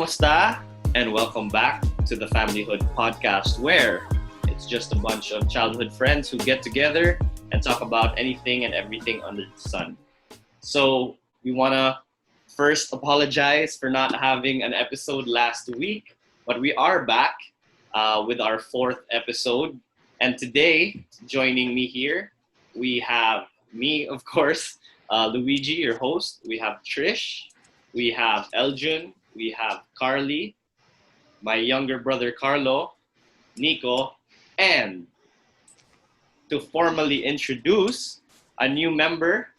kamusta? And welcome back to the Familyhood podcast, where it's just a bunch of childhood friends who get together and talk about anything and everything under the sun. So, we want to first apologize for not having an episode last week, but we are back with our fourth episode. And today, joining me here, we have me, of course, Luigi, your host. We have Trish, we have Eljun, we have Carly, my younger brother Carlo, Nico, and to formally introduce a new member,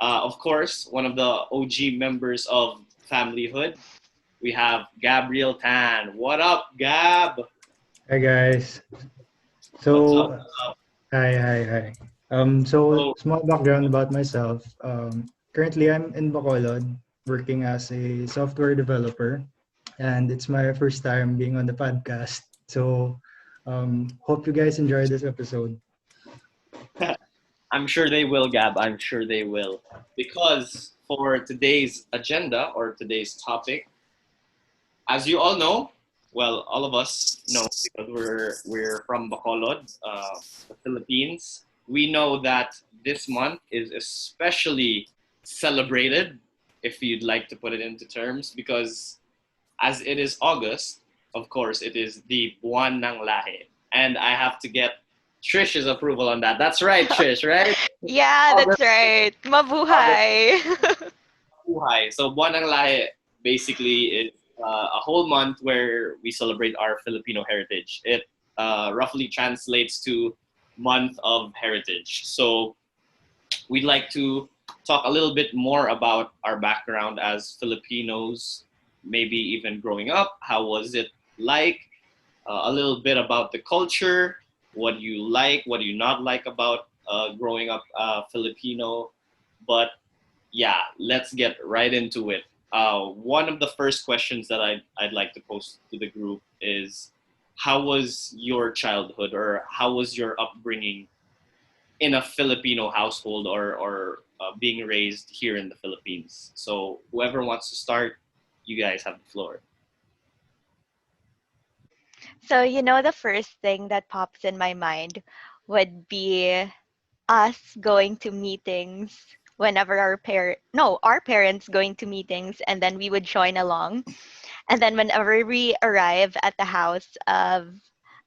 of course, one of the OG members of Familyhood, we have Gabriel Tan. What up, Gab? Hi guys. What's up? So hi. So So, small background about myself. Currently I'm in Bacolod working as a software developer, and it's my first time being on the podcast. So hope you guys enjoy this episode. I'm sure they will, Gab. I'm sure they will. Because for today's agenda or today's topic, as you all know, well, all of us know because we're from Bacolod, the Philippines. We know that this month is especially celebrated, if you'd like to put it into terms, because as it is August, of course, it is the Buwan ng Lahi, and I have to get Trish's approval on that. That's right, Trish, right? Yeah, that's August, right. August Mabuhay. Buhay. So Buwan ng Lahi basically is a whole month where we celebrate our Filipino heritage. It roughly translates to month of heritage. So we'd like to talk a little bit more about our background as Filipinos, maybe even growing up. How was it like? A little bit about the culture, what do you like, what do you not like about growing up Filipino. But yeah, let's get right into it. One of the first questions that I'd like to pose to the group is, how was your childhood or how was your upbringing in a Filipino household or being raised here in the Philippines? So whoever wants to start, you guys have the floor. So, the first thing that pops in my mind would be us going to meetings whenever our parents going to meetings, and then we would join along. And then whenever we arrive at the house of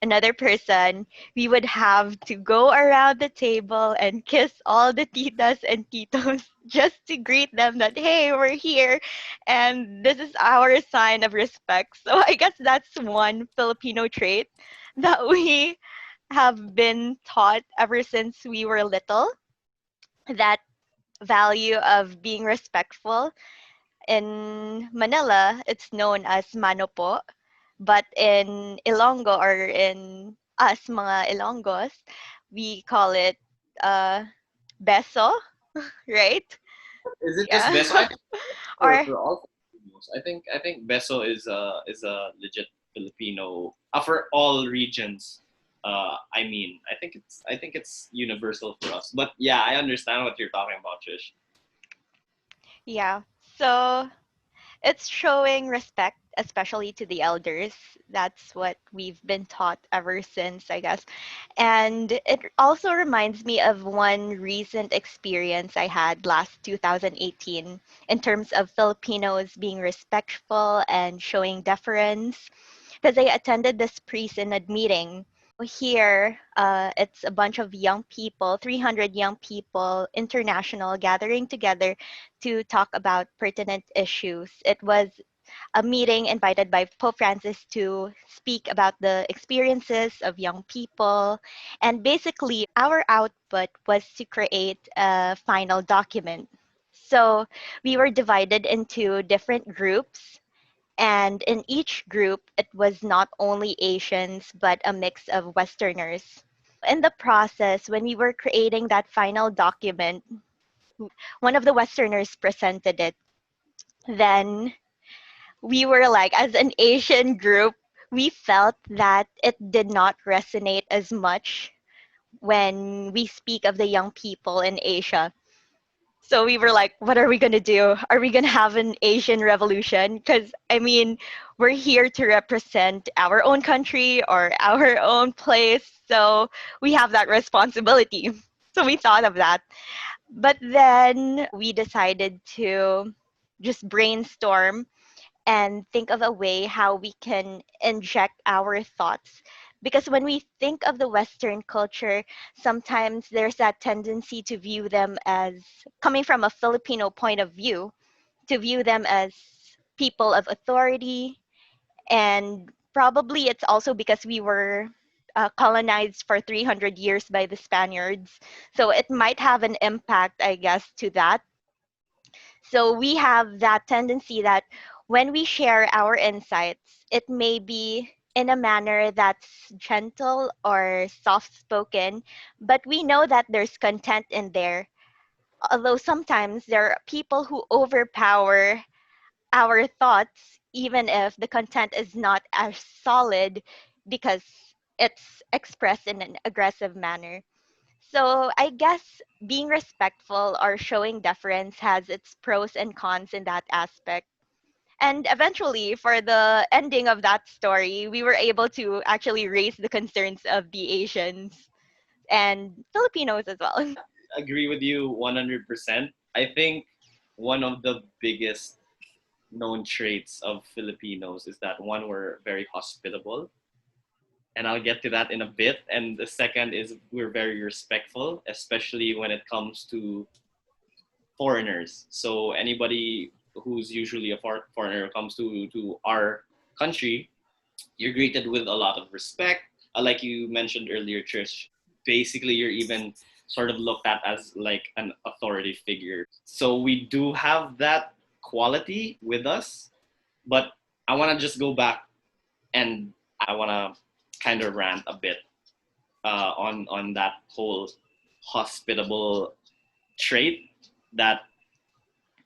another person, we would have to go around the table and kiss all the titas and titos just to greet them that, hey, we're here. And this is our sign of respect. So I guess that's one Filipino trait that we have been taught ever since we were little, that value of being respectful. In Manila, it's known as mano po, but in Ilonggo or in us mga Ilonggos, we call it uh, beso, right? Is it just Yeah. beso? I think or for all Filipinos, I think beso is a legit Filipino for all regions. I think it's universal for us. But yeah, I understand what you're talking about, Trish. yeah. So it's showing respect, especially to the elders. That's what we've been taught ever since, I guess. And it also reminds me of one recent experience I had last 2018 in terms of Filipinos being respectful and showing deference. Because I attended this pre-synod meeting. Here, it's a bunch of young people, 300 young people, international, gathering together to talk about pertinent issues. It was a meeting invited by Pope Francis to speak about the experiences of young people. And basically, our output was to create a final document. So we were divided into different groups, and in each group, it was not only Asians, but a mix of Westerners. In the process, when we were creating that final document, one of the Westerners presented it. Then we were like, as an Asian group, we felt that it did not resonate as much when we speak of the young people in Asia. So we were like, what are we going to do? Are we going to have an Asian revolution? Because, I mean, we're here to represent our own country or our own place. So we have that responsibility. So we thought of that. But then we decided to just brainstorm and think of a way how we can inject our thoughts. Because when we think of the Western culture, sometimes there's that tendency to view them as, coming from a Filipino point of view, to view them as people of authority. And probably it's also because we were colonized for 300 years by the Spaniards. So it might have an impact, I guess, to that. So we have that tendency that when we share our insights, it may be in a manner that's gentle or soft spoken, but we know that there's content in there. Although sometimes there are people who overpower our thoughts, even if the content is not as solid because it's expressed in an aggressive manner. So I guess being respectful or showing deference has its pros and cons in that aspect. And eventually, for the ending of that story, we were able to actually raise the concerns of the Asians and Filipinos as well. Agree with you 100%. I think one of the biggest known traits of Filipinos is that one, we're very hospitable, and I'll get to that in a bit. And the second is we're very respectful, especially when it comes to foreigners. So anybody who's usually a foreigner comes to our country, you're greeted with a lot of respect. Like you mentioned earlier, Trish, basically you're even sort of looked at as like an authority figure. So we do have that quality with us, but I want to just go back and I want to kind of rant a bit on that whole hospitable trait that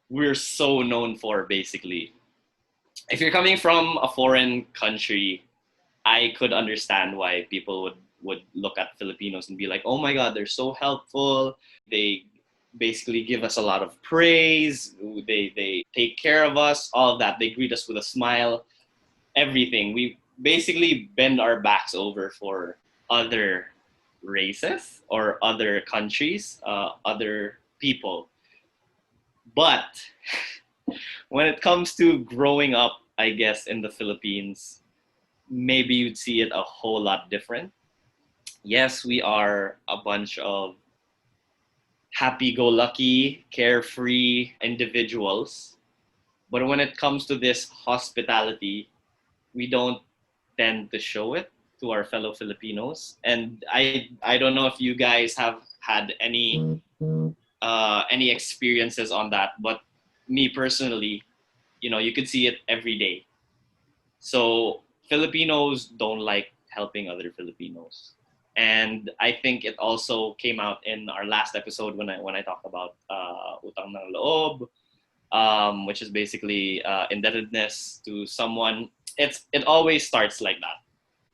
we're so known for. Basically, if you're coming from a foreign country, I could understand why people would look at Filipinos and be like, "Oh my God, they're so helpful. They basically give us a lot of praise. They take care of us. All of that. They greet us with a smile. Everything. We basically bend our backs over for other races or other countries, other people. But when it comes to growing up, I guess in the Philippines, maybe you'd see it a whole lot different. Yes, we are a bunch of happy-go-lucky, carefree individuals, but when it comes to this hospitality, we don't tend to show it to our fellow Filipinos. And I don't know if you guys have had any experiences on that, but me personally, you could see it every day. So Filipinos don't like helping other Filipinos. And I think it also came out in our last episode when I talked about utang ng loob, which is basically indebtedness to someone. It always starts like that.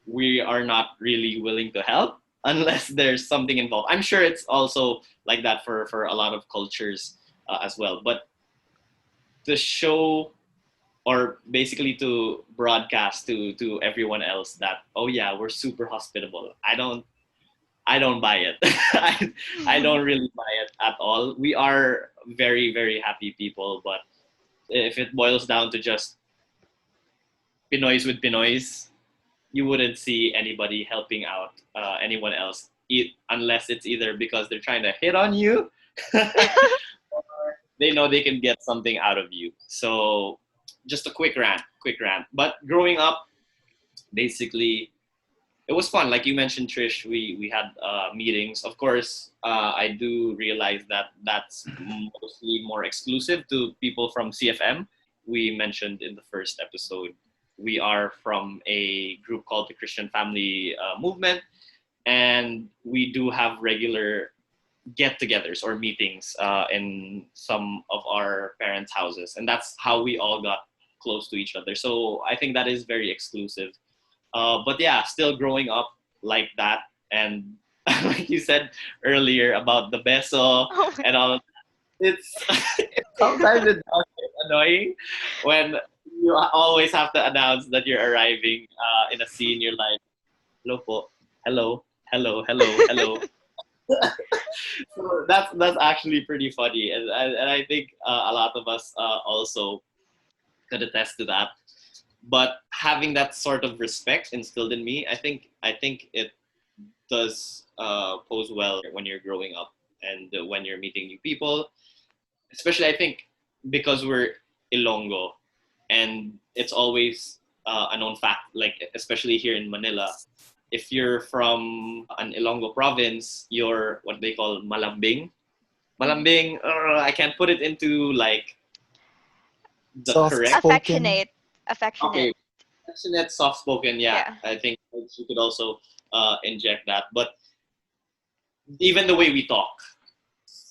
We are not really willing to help unless there's something involved. I'm sure it's also like that for a lot of cultures as well. But to show or basically to broadcast to everyone else that, oh yeah, we're super hospitable. I don't buy it. I don't really buy it at all. We are very, very happy people, but if it boils down to just Pinoys with Pinoys, you wouldn't see anybody helping out anyone else, unless it's either because they're trying to hit on you or they know they can get something out of you. So just a quick rant. But growing up, basically, it was fun. Like you mentioned, Trish, we had meetings. Of course, I do realize that that's mostly more exclusive to people from CFM. We mentioned in the first episode, we are from a group called the Christian Family Movement, and we do have regular get-togethers or meetings in some of our parents' houses, and that's how we all got close to each other. So I think that is very exclusive. But yeah, still growing up like that, and like you said earlier about the beso Oh my- and all, it's sometimes it does get annoying when you always have to announce that you're arriving in a scene. You're like, hello po, hello, hello, hello, hello. So that's actually pretty funny, and I think a lot of us also could attest to that. But having that sort of respect instilled in me, I think it does pose well when you're growing up and when you're meeting new people. Especially, I think because we're Ilonggo, and it's always a known fact. Like especially here in Manila, if you're from an Ilonggo province, you're what they call malambing. Malambing, I can't put it into like the Soft correct. spoken. Affectionate. Affectionate. Okay, passionate, soft spoken. Yeah, Yeah. I think you could also inject that. But even the way we talk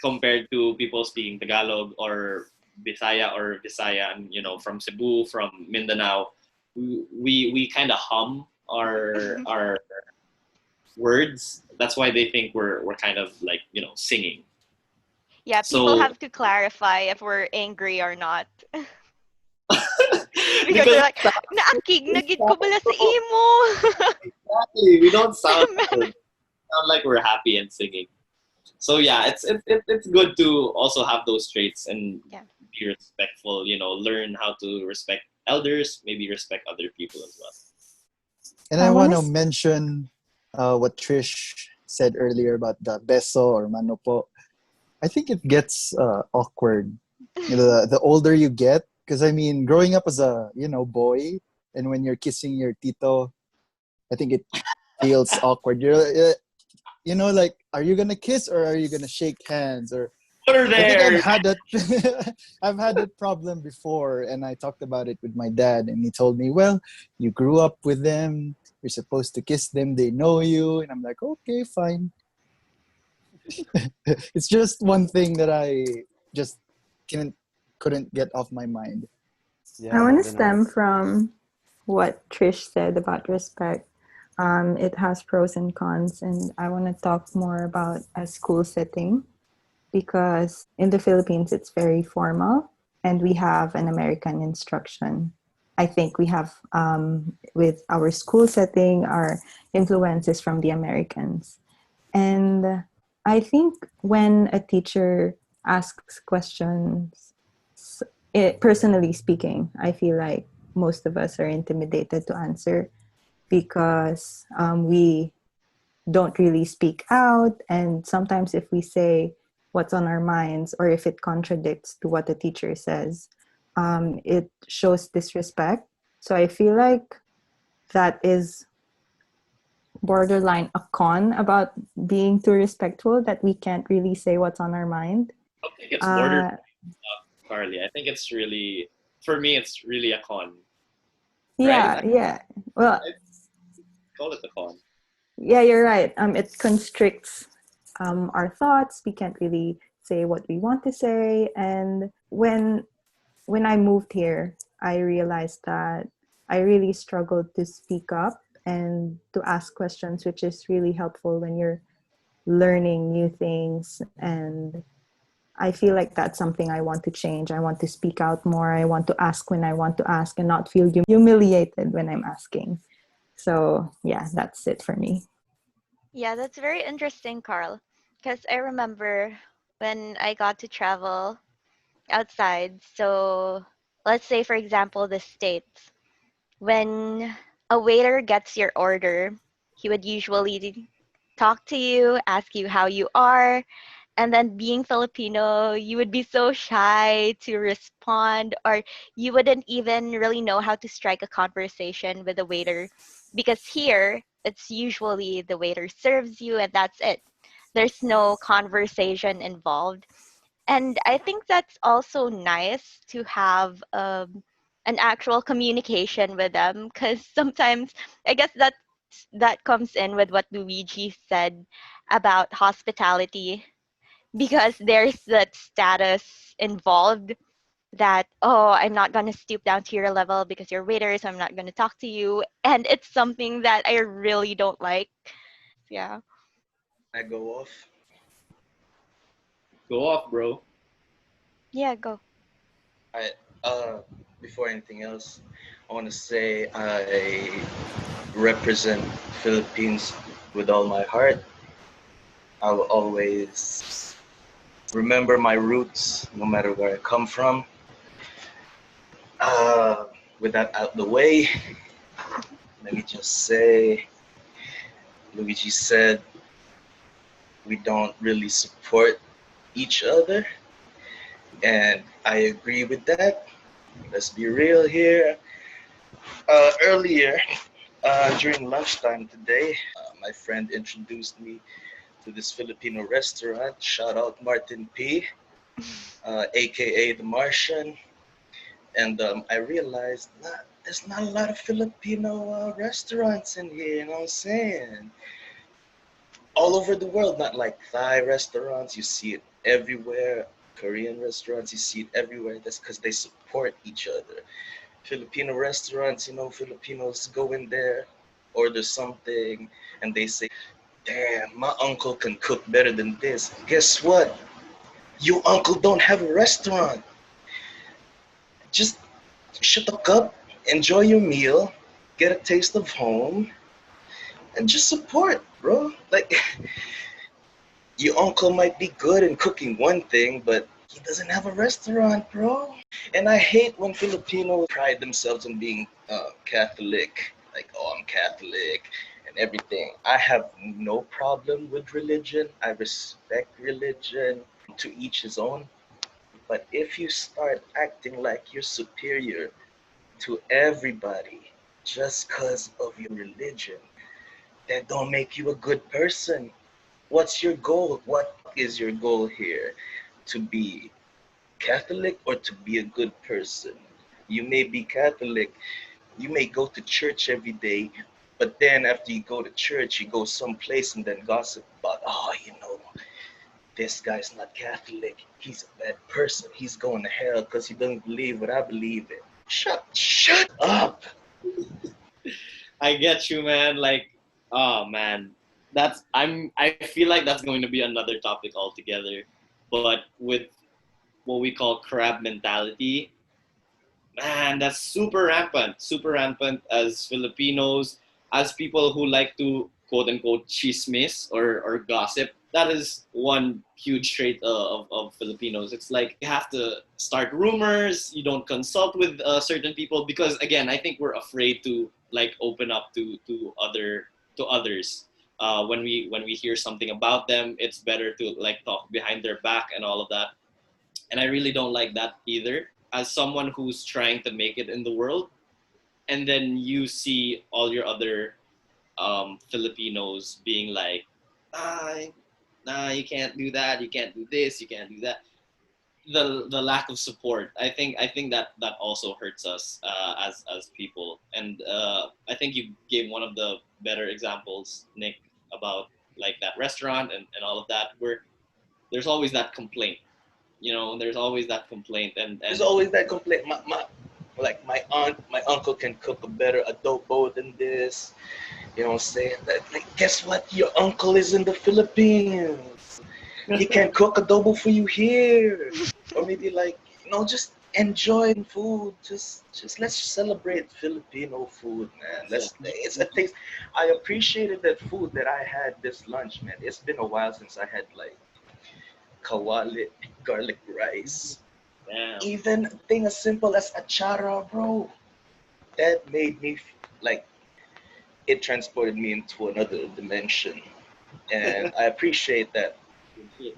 compared to people speaking Tagalog or Visaya, and from Cebu, from Mindanao, we kind of hum our words. That's why they think we're kind of like singing. Yeah, people So have to clarify if we're angry or not. Because they're because like, naakig, nagid ko bala sa imo. exactly, we don't sound good. We sound like we're happy and singing. So yeah, it's good to also have those traits and Yeah. be respectful. Learn how to respect elders, maybe respect other people as well. And I I want want to to mention what Trish said earlier about the beso or mano po. I think it gets awkward the older you get. Because I mean, growing up as a boy, and when you're kissing your tito, I think it feels awkward. Like, are you gonna kiss or are you gonna shake hands? Or Put her I think I've there. had that. I've had that problem before, and I talked about it with my dad, and he told me, "Well, you grew up with them. You're supposed to kiss them. They know you." And I'm like, "Okay, fine." It's just one thing that I just couldn't get off my mind. I Yeah, want to lalo na. stem from what Trish said about respect. It has pros and cons, and I want to talk more about a school setting because in the Philippines it's very formal, and we have an American instruction. I think we have with our school setting, our influences from the Americans. And I think when a teacher asks questions, personally speaking, I feel like most of us are intimidated to answer because we don't really speak out. And sometimes, if we say what's on our minds or if it contradicts to what the teacher says, it shows disrespect. So I feel like that is borderline a con about being too respectful, that we can't really say what's on our mind. I don't think it's border, Uh, Carly. I think it's really, for me, it's really a con, right? yeah, yeah. Well, I call it a con. yeah, you're right. It constricts our thoughts. We can't really say what we want to say. And when I moved here, I realized that I really struggled to speak up and to ask questions, which is really helpful when you're learning new things. And I feel like that's something I want to change. I want to speak out more. I want to ask when I want to ask and not feel humiliated when I'm asking. So, yeah, that's it for me. Yeah, that's very interesting, Carl. Because I remember when I got to travel outside. So let's say, for example, the States. When a waiter gets your order, he would usually talk to you, ask you how you are, and then being Filipino, you would be so shy to respond, or you wouldn't even really know how to strike a conversation with a waiter because here it's usually the waiter serves you and that's it. There's no conversation involved. And I think that's also nice to have an actual communication with them because sometimes I guess that comes in with what Luigi said about hospitality because there's that status involved that, oh, I'm not going to stoop down to your level because you're waiters, I'm not going to talk to you, and it's something that I really don't like. Yeah. I go off. Go off, bro. Yeah, go. I before anything else, I want to say I represent Philippines with all my heart. I will always remember my roots, no matter where I come from. Uh, with that out the way, let me just say, Luigi said we don't really support each other, and I agree with that. Let's be real here. Earlier, during lunchtime today, my friend introduced me to this Filipino restaurant. Shout out Martin P, aka the Martian. And I realized there's not a lot of Filipino restaurants in here. You know what I'm saying? All over the world, not like Thai restaurants. You see it everywhere. Korean restaurants, you see it everywhere. That's because they support each other. Filipino restaurants, Filipinos go in there, order something, and they say, "Damn, my uncle can cook better than this." Guess what? Your uncle don't have a restaurant. Just shut the fuck up, enjoy your meal, get a taste of home, and just support, bro. Like, your uncle might be good in cooking one thing, but he doesn't have a restaurant, bro. And I hate when Filipinos pride themselves on being Catholic. Like, oh, I'm Catholic and everything. I have no problem with religion. I respect religion. To each his own. But if you start acting like you're superior to everybody just because of your religion, that don't make you a good person. What's your goal? What is your goal here? To be Catholic or to be a good person? You may be Catholic, you may go to church every day, but then after you go to church, you go someplace and then gossip about, oh, this guy's not Catholic. He's a bad person. He's going to hell because he doesn't believe what I believe in. Shut up. I get you, man. Like, oh man, I feel like that's going to be another topic altogether. But with what we call crab mentality, man, that's super rampant as Filipinos, as people who like to quote unquote chismis or gossip. That is one huge trait of Filipinos. It's like you have to start rumors. You don't consult with certain people because again, I think we're afraid to like open up to others. When we hear something about them, it's better to like talk behind their back and all of that. And I really don't like that either. As someone who's trying to make it in the world, and then you see all your other Filipinos being like, ah, nah, you can't do that, you can't do this, you can't do that. The lack of support, I think that also hurts us as people. And I think you gave one of the better examples, Nick, about like that restaurant and all of that, where there's always that complaint. There's always that complaint, and There's always that complaint. Like my aunt, my uncle can cook a better adobo than this. You know what I'm saying? Like, guess what? Your uncle is in the Philippines. He can cook adobo for you here. Or maybe like, just enjoy food. Just let's celebrate Filipino food, man. It's a taste. I appreciated that food that I had this lunch, man. It's been a while since I had like kawali garlic rice. damn. Even a thing as simple as achara, bro. That made me like it transported me into another dimension, and I appreciate that. Shit.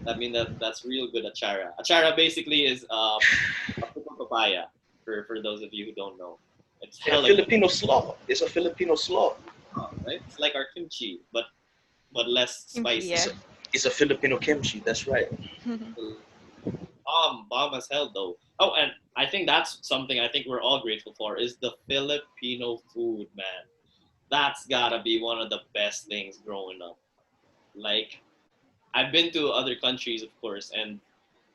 That mean that's real good achara. Achara basically is a pickled papaya for those of you who don't know. It's And a hella good, Filipino slaw. It's a Filipino slaw. right? It's like our kimchi, but less Kimchi, It's spicy. yeah. a, it's a Filipino kimchi. That's right. Bomb as hell though. Oh, and I think that's something I think we're all grateful for is the Filipino food, man. That's gotta be one of the best things growing up. Like I've been to other countries, of course, and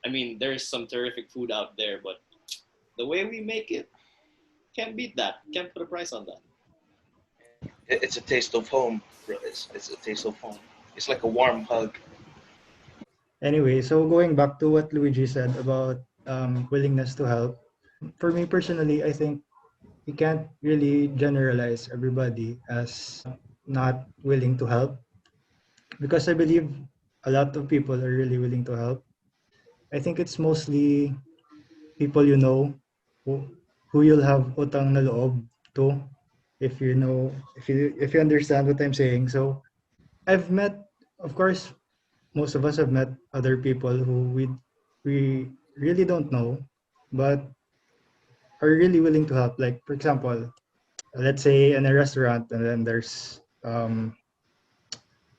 I mean there's some terrific food out there, but the way we make it can't beat that. Can't put a price on that. It's a taste of home, bro. It's a taste of home. It's like a warm hug. Anyway, so going back to what Luigi said about willingness to help, for me personally, I think you can't really generalize everybody as not willing to help because I believe a lot of people are really willing to help. I think it's mostly people you know who, who you'll have utang na loob to if you know if you understand what I'm saying. So I've met, of course, most of us have met other people who we really don't know, but are really willing to help. Like for example, let's say in a restaurant and then there's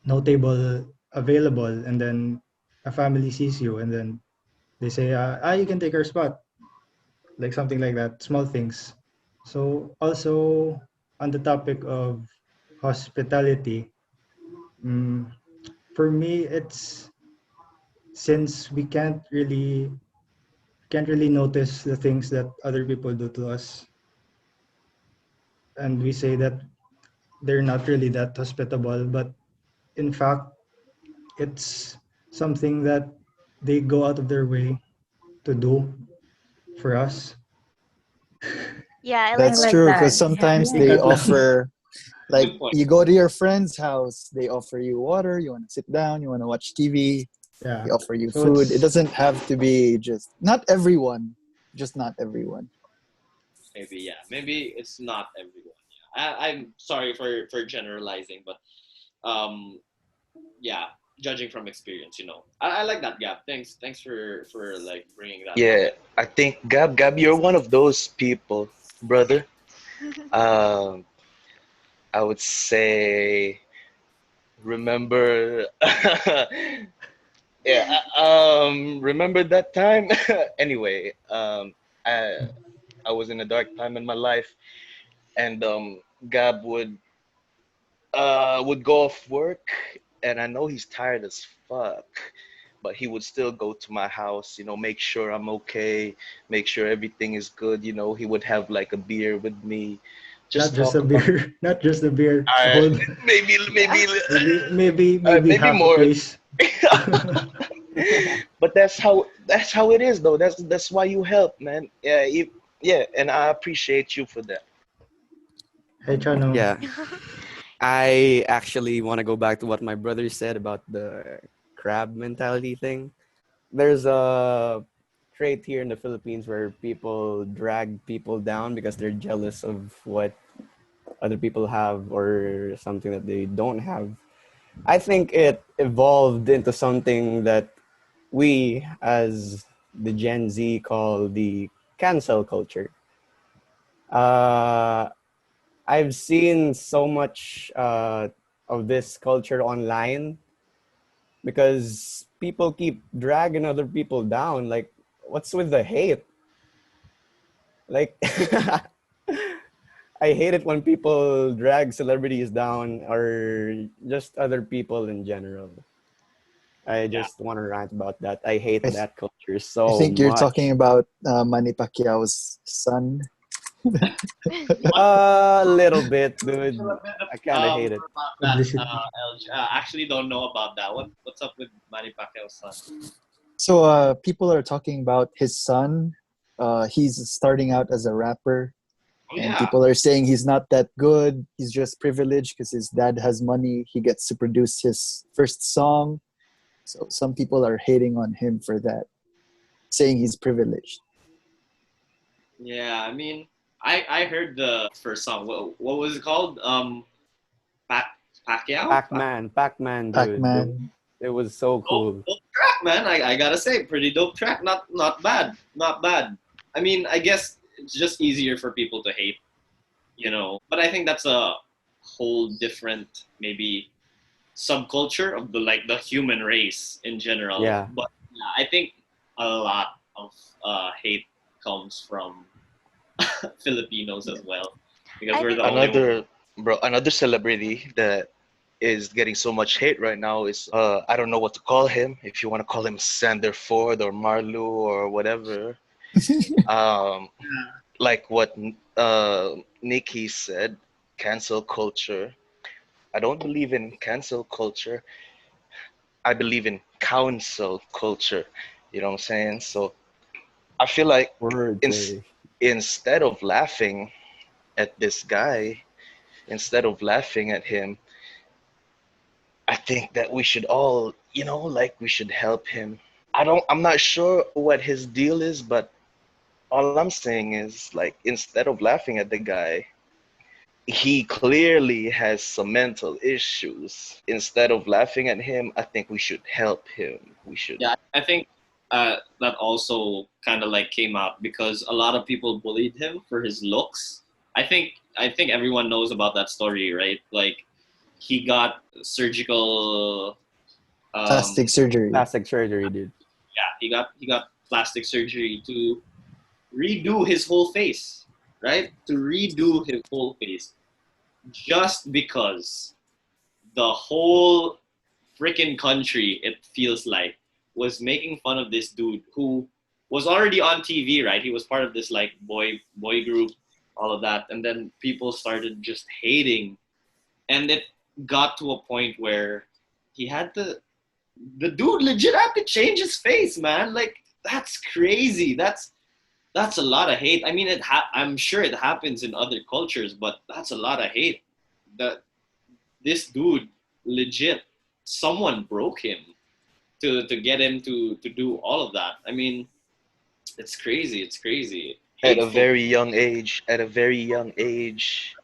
no table available, and then a family sees you, and then they say, you can take our spot, like something like that, small things. So also on the topic of hospitality, mm, for me, it's since we can't really notice the things that other people do to us, and we say that they're not really that hospitable, but in fact, it's something that they go out of their way to do for us. Yeah, I like I That's that. like true because that. Yeah. sometimes they Ikat lang. offer, like, Good point. you go to your friend's house, they offer you water, you want to sit down, you want to watch TV, Yeah. they offer you So food. It it's doesn't have to be just, not everyone, just not everyone. Maybe yeah. Maybe it's not everyone. Yeah. I'm sorry for generalizing, but um, yeah, judging from experience, I like that gap. Thanks for like bringing that up. Yeah, I think Gab, you're one of those people, brother. Um, I would say, remember, yeah, remember that time? Anyway, I was in a dark time in my life, and Gab would go off work, and I know he's tired as fuck, but he would still go to my house, make sure I'm okay, make sure everything is good. He would have like a beer with me, not just just a talk about. beer, not just a beer, a Uh, whole, maybe, Yeah. maybe, maybe maybe half a more. case. But that's how it is, though. That's why you help, man. Yeah, yeah, and I appreciate you for that. Hey, Chano. Yeah, I actually want to go back to what my brother said about the crab mentality thing. There's a trait here in the Philippines where people drag people down because they're jealous of what other people have or something that they don't have. I think it evolved into something that we, as the Gen Z, call the cancel culture. Uh, I've seen so much of this culture online because people keep dragging other people down. Like, what's with the hate? Like, I hate it when people drag celebrities down or just other people in general. I Yeah. just want to rant about that. I hate I, th- that culture I so think you're much. talking about Manny Pacquiao's son. A little bit, Feel dude. a bit I kind of hate it. about that, Publicity. LG. Actually, don't know about that. What's up with Manny Pacquiao's son? So people are talking about his son. He's starting out as a rapper, Oh and yeah, people are saying he's not that good. He's just privileged because his dad has money. He gets to produce his first song. So some people are hating on him for that, saying he's privileged. yeah. I mean, I heard the first song. What was it called? Pac Pacquiao. Pac-Man, dude. It, Pac-Man. it was so cool. Dope track, man. I gotta say, pretty dope track. Not bad. Not bad. I mean, I guess it's just easier for people to hate. But I think that's a whole different maybe subculture of the human race in general. Yeah. But yeah, I think a lot of hate comes from Filipinos as well because I we're think the only one. Another celebrity that is getting so much hate right now is, I don't know what to call him. If you want to call him Sander Ford or Marlu or whatever, um, like what Nikki said, cancel culture. I don't believe in cancel culture. I believe in council culture. You know what I'm saying? So I feel like Word, ins- Trey. instead of laughing at this guy, instead of laughing at him, I think that we should all, like we should help him. I'm not sure what his deal is, but all I'm saying is like instead of laughing at the guy, he clearly has some mental issues. Instead of laughing at him, I think we should help him. We should. Yeah, I think that also kind of like came out because a lot of people bullied him for his looks. I think everyone knows about that story, right? Like he got surgical. Plastic surgery. Plastic surgery, dude. Yeah, he got plastic surgery to redo his whole face, right? To redo his whole face, just because the whole freaking country, it feels like, was making fun of this dude who was already on TV, right? He was part of this like boy group, all of that, and then people started just hating, and it got to a point where he had to. The dude legit had to change his face, man. Like that's crazy. That's a lot of hate. I mean, I'm sure it happens in other cultures, but that's a lot of hate. That this dude legit, someone broke him to get him to do all of that. I mean, it's crazy. It's crazy. At a Hateful. very young age, at a very young age.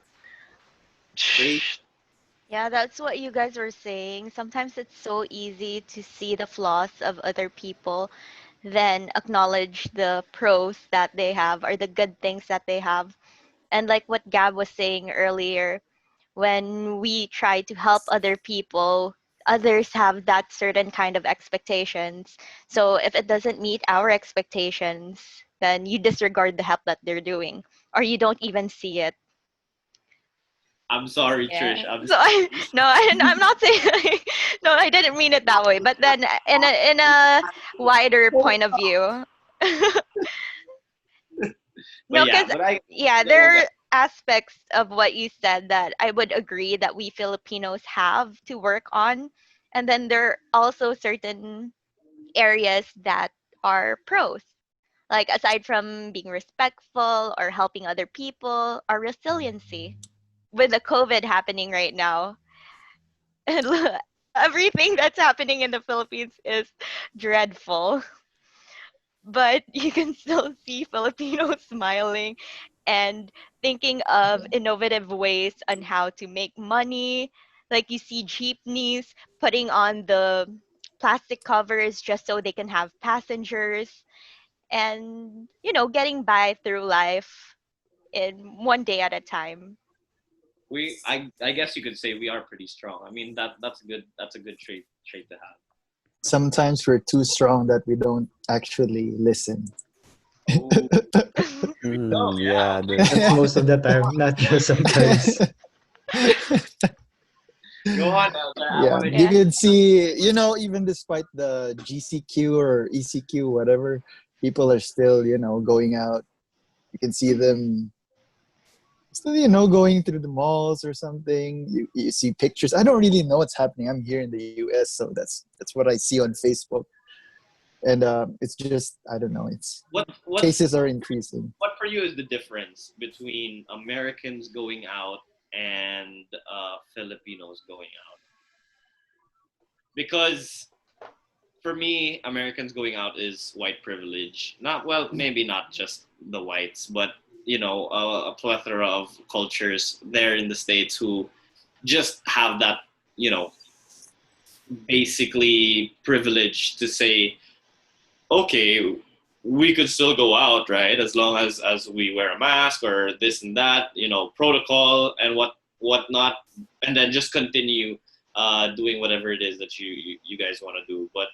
Crazy. Yeah, that's what you guys were saying. Sometimes it's so easy to see the flaws of other people than acknowledge the pros that they have or the good things that they have. And like what Gab was saying earlier, when we try to help other people, others have that certain kind of expectations. So if it doesn't meet our expectations, then you disregard the help that they're doing or you don't even see it. I'm sorry, Yeah. Trish. I'm So I'm not saying no, I didn't mean it that way. But then in a wider point of view, but no, yeah, because but I yeah, get what there are aspects of what you said that I would agree that we Filipinos have to work on, and then there are also certain areas that are pros. Like aside from being respectful or helping other people, our resiliency with the COVID happening right now, and everything that's happening in the Philippines is dreadful. But you can still see Filipinos smiling and thinking of innovative ways on how to make money. Like you see jeepneys putting on the plastic covers just so they can have passengers and, getting by through life in one day at a time. I guess you could say we are pretty strong. I mean that's a good trait to have. Sometimes we're too strong that we don't actually listen. Oh, no, Yeah, dude. That's most of the time, not just sometimes. go on, Elsa. I Yeah, want to you Yeah. can see, even despite the GCQ or ECQ, whatever, people are still, going out. You can see them still, going through the malls or something. You see pictures. I don't really know what's happening. I'm here in the US, so that's what I see on Facebook. And it's just, I don't know, it's what's cases are increasing. what for you is the difference between Americans going out and Filipinos going out? Because for me, Americans going out is white privilege. Not well, maybe not just the whites, but a plethora of cultures there in the states who just have that, you know, basically privilege to say, okay, we could still go out, right? As long as we wear a mask or this and that, protocol and whatnot, and then just continue doing whatever it is that you guys want to do. But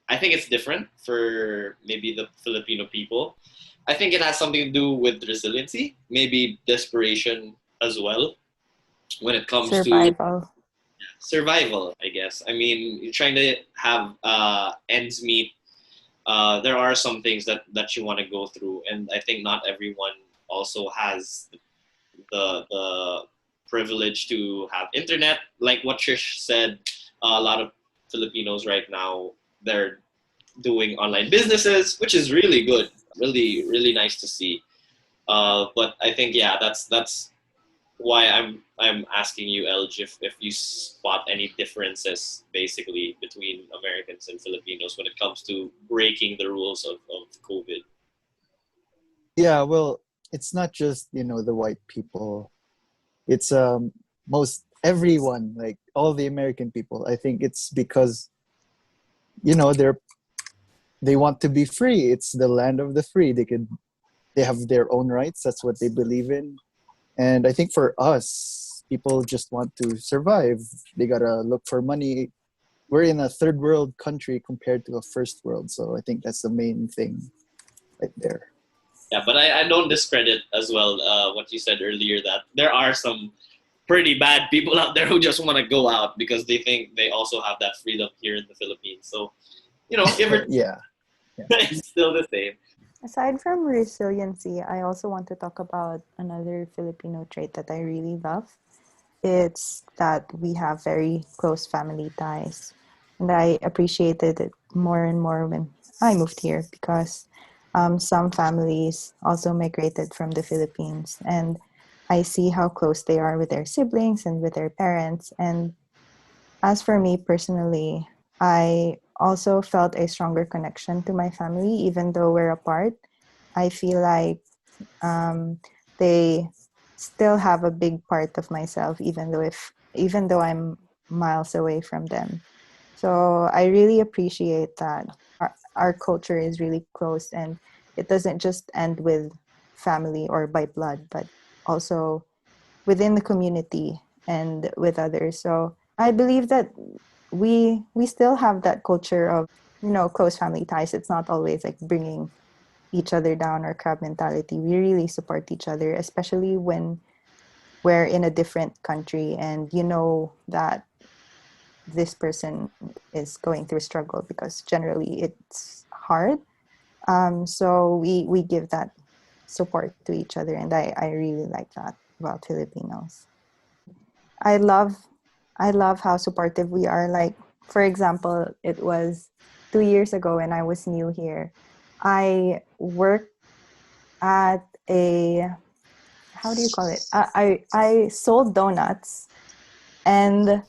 I think it's different for maybe the Filipino people. I think it has something to do with resiliency, maybe desperation as well, when it comes to Survival. survival, I guess. I mean, you're trying to have ends meet. There are some things that you want to go through, and I think not everyone also has the privilege to have internet. Like what Trish said, a lot of Filipinos right now, they're doing online businesses, which is really good, really really nice to see. But I think yeah, that's why I'm asking you, Elj, if you spot any differences basically between Americans and Filipinos when it comes to breaking the rules of COVID. Yeah, well, it's not just, the white people. It's most everyone, like all the American people. I think it's because, they want to be free. It's the land of the free. They have their own rights. That's what they believe in. And I think for us, people just want to survive. They gotta look for money. We're in a third world country compared to a first world, so I think that's the main thing right there. Yeah, but I don't discredit as well what you said earlier that there are some pretty bad people out there who just want to go out because they think they also have that freedom here in the Philippines. So, give or Yeah. it's still the same. Aside from resiliency, I also want to talk about another Filipino trait that I really love. It's that we have very close family ties. And I appreciated it more and more when I moved here because some families also migrated from the Philippines. And I see how close they are with their siblings and with their parents. And as for me personally, I also felt a stronger connection to my family, even though we're apart. I feel like they still have a big part of myself, even though I'm miles away from them. So I really appreciate that our culture is really close, and it doesn't just end with family or by blood, but also within the community and with others. So I believe that we still have that culture of close family ties. It's not always like bringing each other down or crab mentality. We really support each other, especially when we're in a different country and you know that this person is going through struggle, because generally it's hard. So we give that support to each other, and I really like that about Filipinos. I love I love how supportive we are. Like, for example, it was 2 years ago when I was new here. I worked at a, how do you call it? I sold donuts, and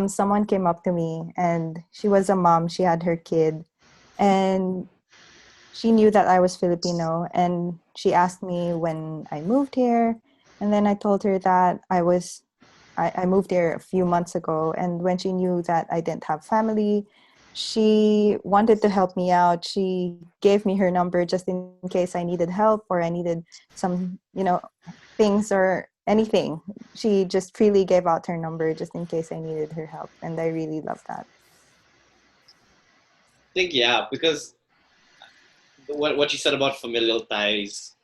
someone came up to me, and she was a mom. She had her kid, and she knew that I was Filipino, and she asked me when I moved here, and then I told her that I moved here a few months ago. And when she knew that I didn't have family, she wanted to help me out. She gave me her number just in case I needed help or I needed some, things or anything. She just freely gave out her number just in case I needed her help. And I really love that. I think yeah, because what you said about familial ties,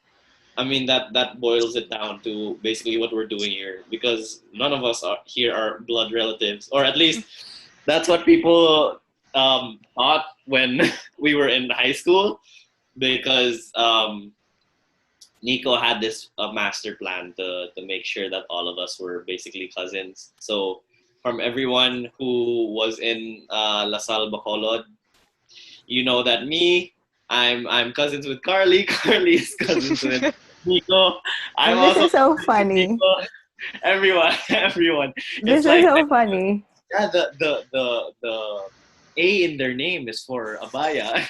I mean that boils it down to basically what we're doing here because none of us are here are blood relatives, or at least that's what people thought when we were in high school. Because Nico had this master plan to make sure that all of us were basically cousins. So from everyone who was in Lasal Bacolod, you know that me, I'm cousins with Carly. Carly is cousins with Nico. I'm And this also is so cousins with funny. Nico. Everyone, everyone. This It's is like so funny. yeah, the A in their name is for Abaya.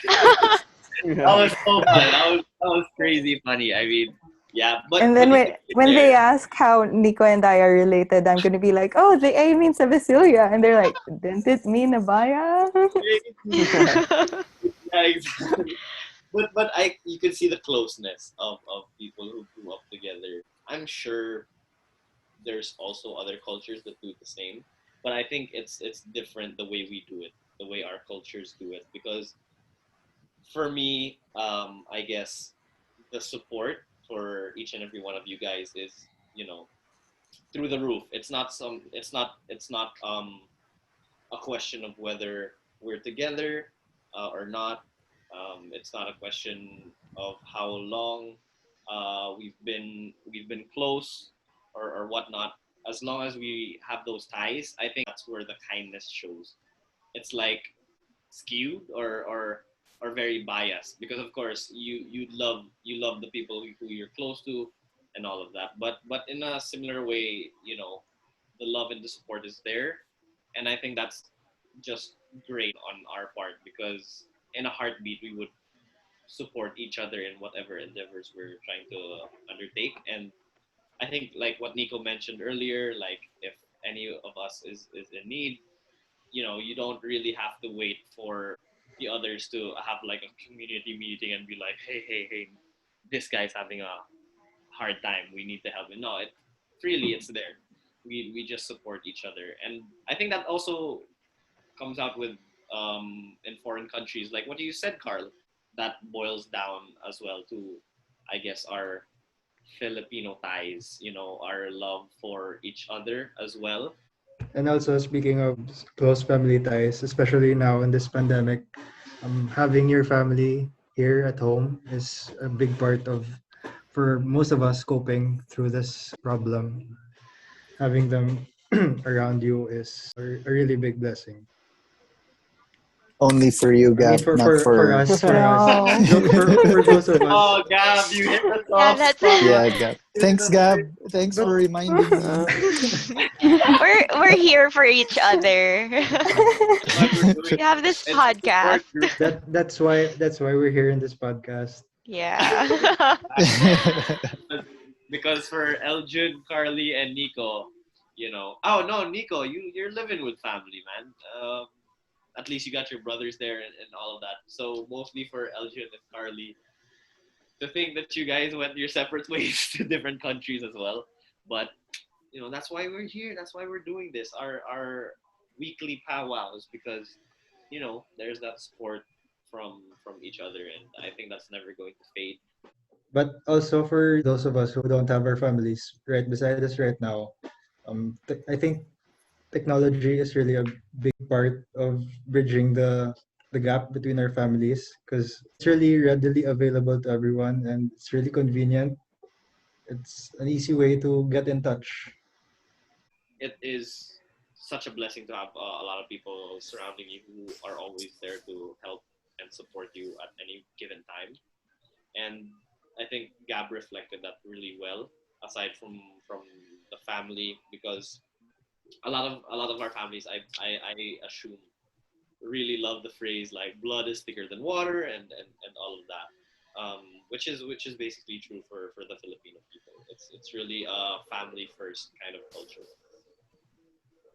That was so fun. That was crazy funny. I mean, yeah, but And then you when, can get when they there. ask how Nico and I are related, I'm going to be like, oh, the A means a Basilia. And they're like, didn't it mean Abaya? Yeah, exactly. But you can see the closeness of people who grew up together. I'm sure there's also other cultures that do the same, but I think it's different the way we do it, the way our cultures do it. Because for me, I guess the support for each and every one of you guys is through the roof. It's not a question of whether we're together or not. It's not a question of how long we've been close or whatnot. As long as we have those ties, I think that's where the kindness shows. it's like skewed or very biased, because of course you love the people who you're close to and all of that, but in a similar way, the love and the support is there, and I think that's just great on our part, because in a heartbeat we would support each other in whatever endeavors we're trying to undertake. And I think, like what Nico mentioned earlier, like if any of us is in need, you don't really have to wait for the others to have like a community meeting and be like, hey, this guy's having a hard time, we need to help him. No, freely it's there. We just support each other, and I think that also comes out with in foreign countries, like what you said, Carl. That boils down as well to, I guess, our Filipino ties, our love for each other as well. And also, speaking of close family ties, especially now in this pandemic, having your family here at home is a big part of, for most of us, coping through this problem. Having them around you is a really big blessing. Only for you, I mean, Gab, not for for. us, No. for those of us. Oh, Gab, you hit the Yeah, soft that's spot. Yeah, Gab. Thanks, Gab. Thanks But for reminding me. we're here for each other. That's why we're doing We have this it's a support podcast. group. that's why we're here in this podcast. Yeah. Because for Eljun, Carly, and Nico, oh no, Nico, you're living with family, man. At least you got your brothers there and all of that. So mostly for Eljun and Carly, to think that you guys went your separate ways to different countries as well. But that's why we're here. That's why we're doing this. Our weekly powwows, because there's that support from each other, and I think that's never going to fade. But also for those of us who don't have our families right beside us right now, I think technology is really a big part of bridging the gap between our families, because it's really readily available to everyone and it's really convenient. It's an easy way to get in touch. It is such a blessing to have a lot of people surrounding you who are always there to help and support you at any given time. And I think Gab reflected that really well. Aside from the family, because a lot of our families, I assume, really love the phrase like blood is thicker than water, and all of that, which is basically true for the Filipino people. It's really a family first kind of culture.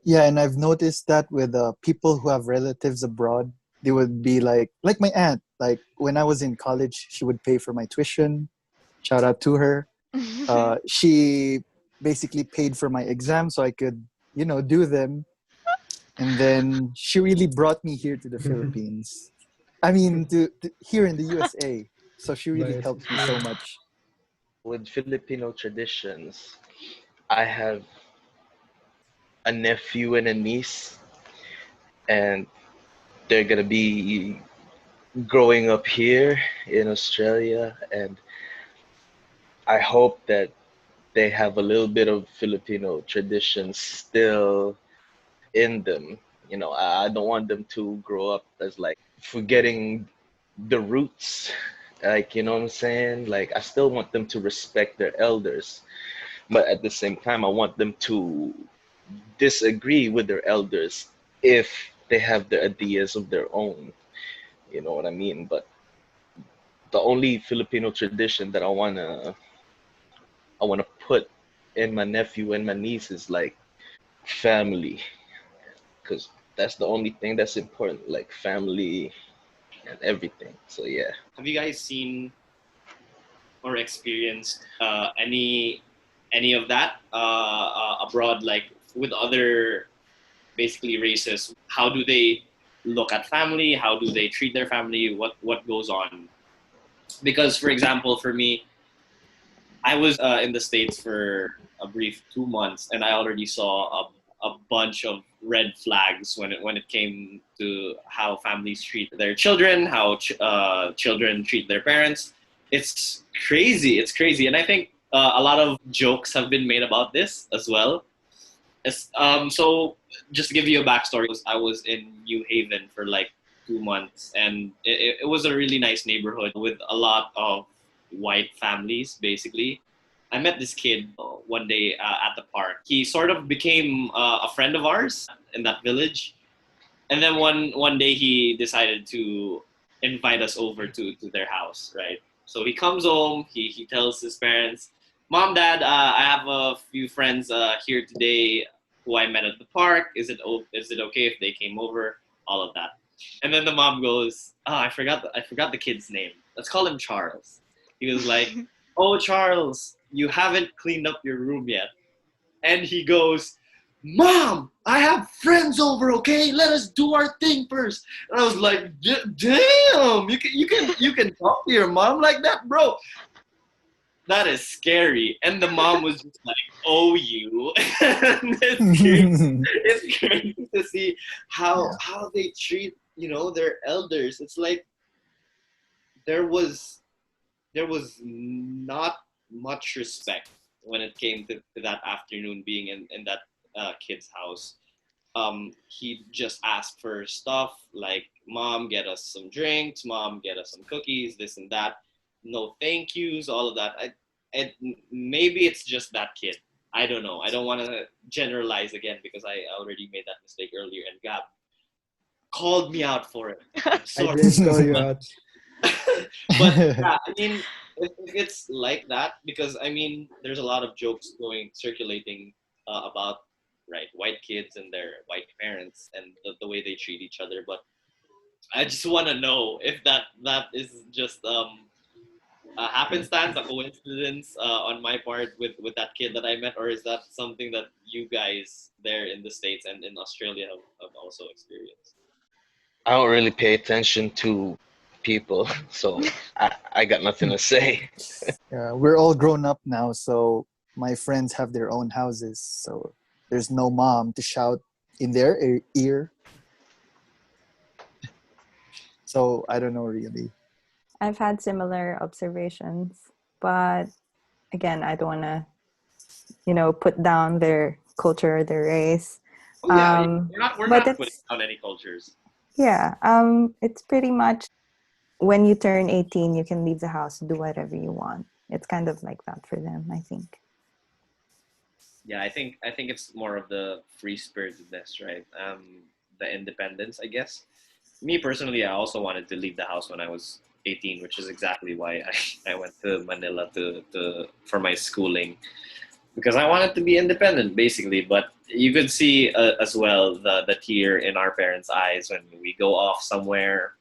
Yeah, and I've noticed that with people who have relatives abroad, they would be like my aunt. Like when I was in college, she would pay for my tuition. Shout out to her. She basically paid for my exams so I could, do them. And then she really brought me here to the Philippines. I mean, to here in the USA. So she really Bias helped is me real. so much. With Filipino traditions, I have a nephew and a niece, and they're gonna be growing up here in Australia, and I hope that they have a little bit of Filipino traditions still in them. I don't want them to grow up as like forgetting the roots. Like, you know what I'm saying? Like, I still want them to respect their elders, but at the same time, I want them to disagree with their elders if they have their ideas of their own. You know what I mean? But the only Filipino tradition that I wanna put in my nephew and my niece is like family, because that's the only thing that's important, like family and everything. So yeah. Have you guys seen or experienced any of that abroad, like with other basically races? How do they look at family? How do they treat their family? What goes on? Because, for example, for me, I was in the States for a brief 2 months, and I already saw a bunch of red flags when it came to how families treat their children, how children treat their parents. It's crazy. It's crazy, and I think a lot of jokes have been made about this as well. So just to give you a backstory, I was in New Haven for like 2 months, and it was a really nice neighborhood with a lot of white families. Basically, I met this kid one day at the park. He sort of became a friend of ours in that village, and then one day he decided to invite us over to their house, right? So he comes home, he tells his parents, "Mom, Dad, I have a few friends here today who I met at the park. Is it okay if they came over?" All of that. And then the mom goes, "Oh, I forgot the kid's name. Let's call him Charles." He was like, "Oh, Charles, you haven't cleaned up your room yet." And he goes, "Mom, I have friends over. Okay, let us do our thing first." And I was like, "Damn, you can talk to your mom like that, bro? That is scary." And the mom was just like, "Oh, you." And it's crazy to see how they treat their elders. It's like there was not much respect when it came to that afternoon being in that kid's house. He just asked for stuff like, "Mom, get us some drinks. Mom, get us some cookies, this and that." No thank yous, all of that. Maybe it's just that kid. I don't know. I don't want to generalize again because I already made that mistake earlier, and Gab called me out for it. I'm I sorry. didn't call you out. But yeah, I mean, if it's like that, because I mean, there's a lot of jokes circulating about right white kids and their white parents and the way they treat each other. But I just want to know if that is just a happenstance, a coincidence on my part with that kid that I met, or is that something that you guys there in the States and in Australia have also experienced? I don't really pay attention to people, so I got nothing to say. We're all grown up now, so my friends have their own houses, so there's no mom to shout in their ear. So I don't know really. I've had similar observations, but again, I don't want to, put down their culture, their race. Oh yeah, we're But not putting it's, down any cultures. yeah, it's pretty much when you turn 18, you can leave the house, do whatever you want. It's kind of like that for them, I think. Yeah, I think it's more of the free spiritedness, right? The independence, I guess. Me personally, I also wanted to leave the house when I was 18, which is exactly why I went to Manila to for my schooling because I wanted to be independent, basically. But you could see as well the tear in our parents' eyes when we go off somewhere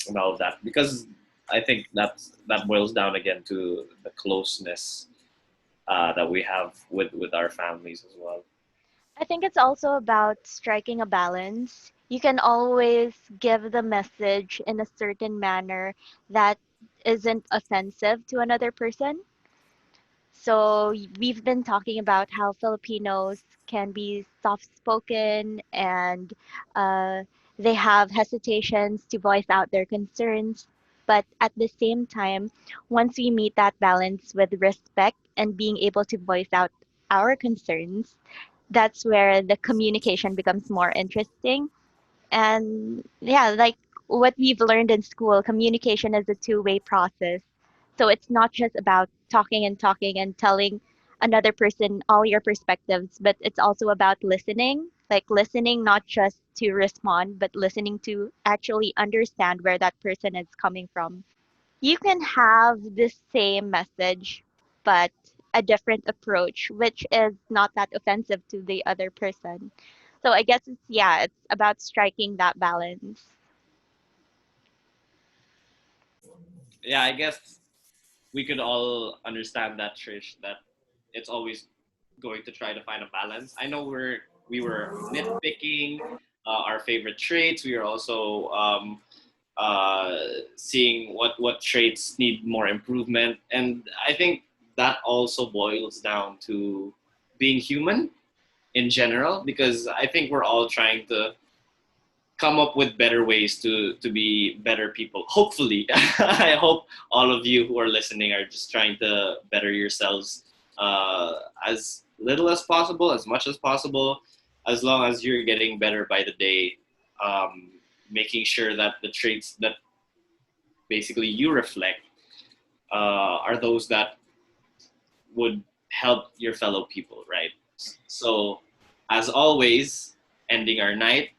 and all of that, because I think that boils down again to the closeness that we have with our families as well. I think it's also about striking a balance. You can always give the message in a certain manner that isn't offensive to another person. So we've been talking about how Filipinos can be soft-spoken and uh, they have hesitations to voice out their concerns. But at the same time, once we meet that balance with respect and being able to voice out our concerns, that's where the communication becomes more interesting. And yeah, like what we've learned in school, communication is a two-way process. So it's not just about talking and telling another person all your perspectives, but it's also about listening, like listening not just to respond, but listening to actually understand where that person is coming from. You can have the same message, but a different approach, which is not that offensive to the other person. So I guess it's about striking that balance. Yeah, I guess we could all understand that, Trish, that it's always going to try to find a balance. I know we were nitpicking our favorite traits. We are also uh, seeing what traits need more improvement, and I think that also boils down to being human in general, because I think we're all trying to come up with better ways to be better people. Hopefully, I hope all of you who are listening are just trying to better yourselves uh, as little as possible, as much as possible, as long as you're getting better by the day. Making sure that the traits that basically you reflect are those that would help your fellow people, right? So, as always, ending our night,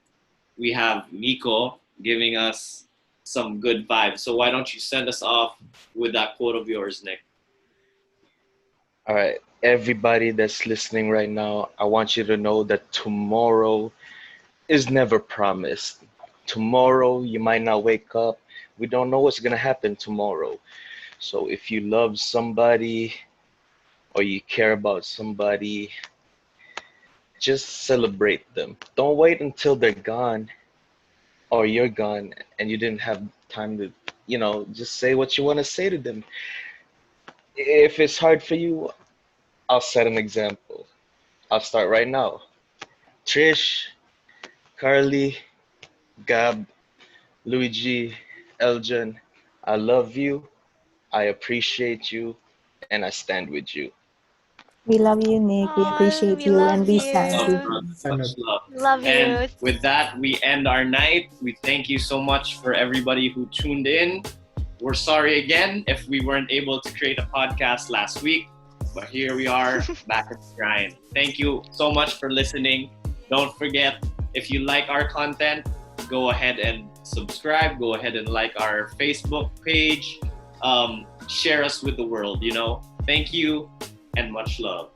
we have Nico giving us some good vibes. So, why don't you send us off with that quote of yours, Nick? All right, everybody that's listening right now, I want you to know that tomorrow is never promised. Tomorrow, you might not wake up. We don't know what's going to happen tomorrow. So if you love somebody or you care about somebody, just celebrate them. Don't wait until they're gone or you're gone and you didn't have time to, just say what you want to say to them. If it's hard for you, I'll set an example. I'll start right now. Trish, Carly, Gab, Luigi, Eljan, I love you, I appreciate you, and I stand with you. We love you, Nick. We Oh, appreciate we you, and love we Much stand love, with you. bro. you. Much Ano, love. Love And you. with that, we end our night. We thank you so much for everybody who tuned in. We're sorry again if we weren't able to create a podcast last week, but here we are back at the grind. Thank you so much for listening. Don't forget, if you like our content, go ahead and subscribe. Go ahead and like our Facebook page. Share us with the world, Thank you and much love.